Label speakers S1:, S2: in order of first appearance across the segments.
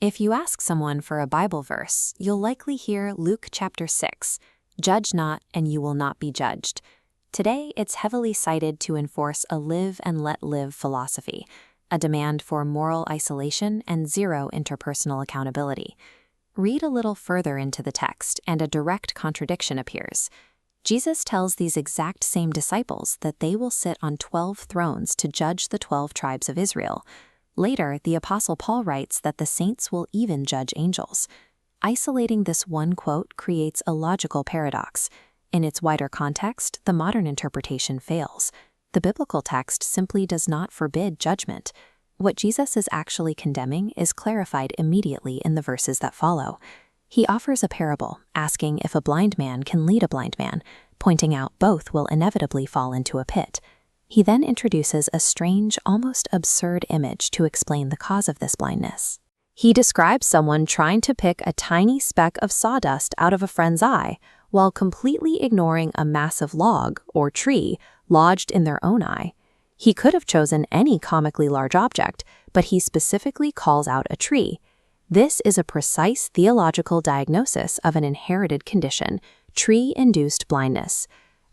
S1: If you ask someone for a Bible verse, you'll likely hear Luke chapter 6, "Judge not, and you will not be judged." Today, it's heavily cited to enforce a live and let live philosophy, a demand for moral isolation and zero interpersonal accountability. Read a little further into the text, and a direct contradiction appears. Jesus tells these exact same disciples that they will sit on 12 thrones to judge the 12 tribes of Israel. Later, the Apostle Paul writes that the saints will even judge angels. Isolating this one quote creates a logical paradox. In its wider context, the modern interpretation fails. The biblical text simply does not forbid judgment. What Jesus is actually condemning is clarified immediately in the verses that follow. He offers a parable, asking if a blind man can lead a blind man, pointing out both will inevitably fall into a pit. He then introduces a strange, almost absurd image to explain the cause of this blindness. He describes someone trying to pick a tiny speck of sawdust out of a friend's eye, while completely ignoring a massive log, or tree, lodged in their own eye. He could have chosen any comically large object, but he specifically calls out a tree. This is a precise theological diagnosis of an inherited condition, tree-induced blindness.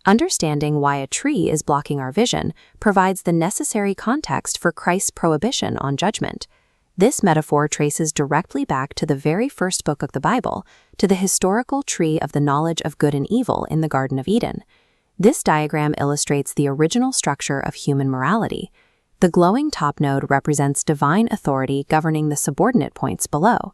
S1: Understanding why a tree is blocking our vision provides the necessary context for Christ's prohibition on judgment. This metaphor traces directly back to the very first book of the Bible, to the historical tree of the knowledge of good and evil in the Garden of Eden. This diagram illustrates the original structure of human morality. The glowing top node represents divine authority governing the subordinate points below.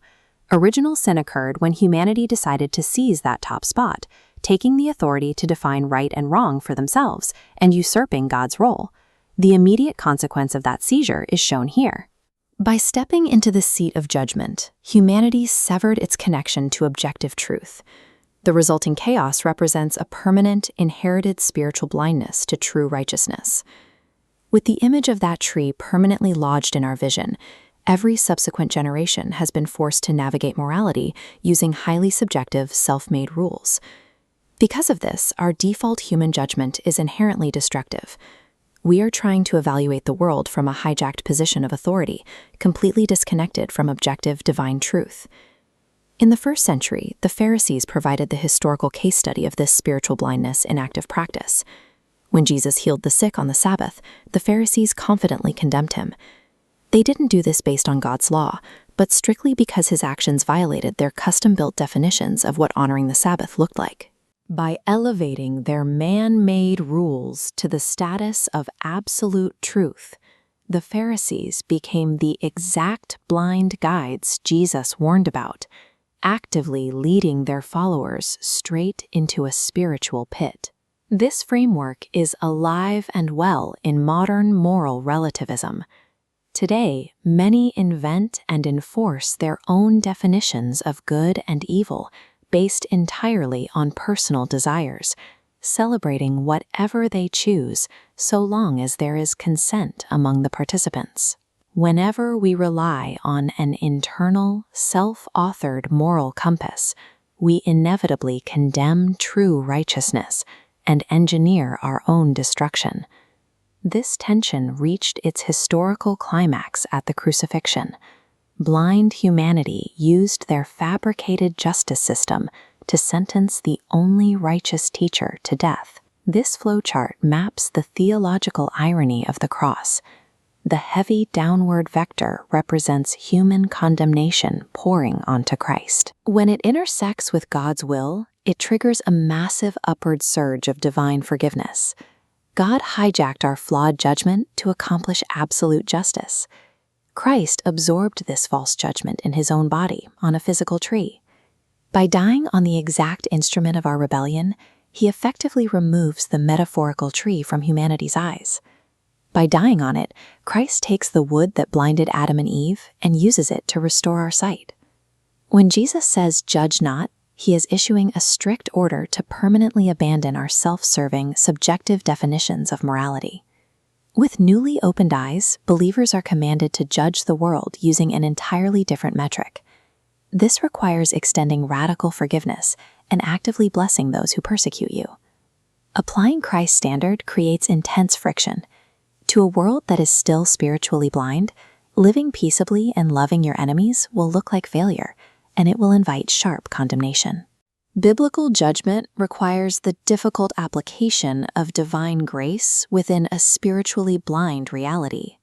S1: Original sin occurred when humanity decided to seize that top spot, taking the authority to define right and wrong for themselves and usurping God's role. The immediate consequence of that seizure is shown here. By stepping into the seat of judgment, humanity severed its connection to objective truth. The resulting chaos represents a permanent, inherited spiritual blindness to true righteousness. With the image of that tree permanently lodged in our vision, every subsequent generation has been forced to navigate morality using highly subjective, self-made rules. Because of this, our default human judgment is inherently destructive. We are trying to evaluate the world from a hijacked position of authority, completely disconnected from objective divine truth. In the first century, the Pharisees provided the historical case study of this spiritual blindness in active practice. When Jesus healed the sick on the Sabbath, the Pharisees confidently condemned him. They didn't do this based on God's law, but strictly because his actions violated their custom-built definitions of what honoring the Sabbath looked like. By elevating their man-made rules to the status of absolute truth, the Pharisees became the exact blind guides Jesus warned about, actively leading their followers straight into a spiritual pit. This framework is alive and well in modern moral relativism. Today, many invent and enforce their own definitions of good and evil, based entirely on personal desires, celebrating whatever they choose so long as there is consent among the participants. Whenever we rely on an internal, self-authored moral compass, we inevitably condemn true righteousness and engineer our own destruction. This tension reached its historical climax at the crucifixion. Blind humanity used their fabricated justice system to sentence the only righteous teacher to death. This flowchart maps the theological irony of the cross. The heavy downward vector represents human condemnation pouring onto Christ. When it intersects with God's will, it triggers a massive upward surge of divine forgiveness. God hijacked our flawed judgment to accomplish absolute justice. Christ absorbed this false judgment in his own body on a physical tree. By dying on the exact instrument of our rebellion, he effectively removes the metaphorical tree from humanity's eyes. By dying on it, Christ takes the wood that blinded Adam and Eve and uses it to restore our sight. When Jesus says, "Judge not," he is issuing a strict order to permanently abandon our self-serving, subjective definitions of morality. With newly opened eyes, believers are commanded to judge the world using an entirely different metric. This requires extending radical forgiveness and actively blessing those who persecute you. Applying Christ's standard creates intense friction. To a world that is still spiritually blind, Living peaceably and loving your enemies will look like failure, and it will invite sharp condemnation. Biblical judgment requires the difficult application of divine grace within a spiritually blind reality.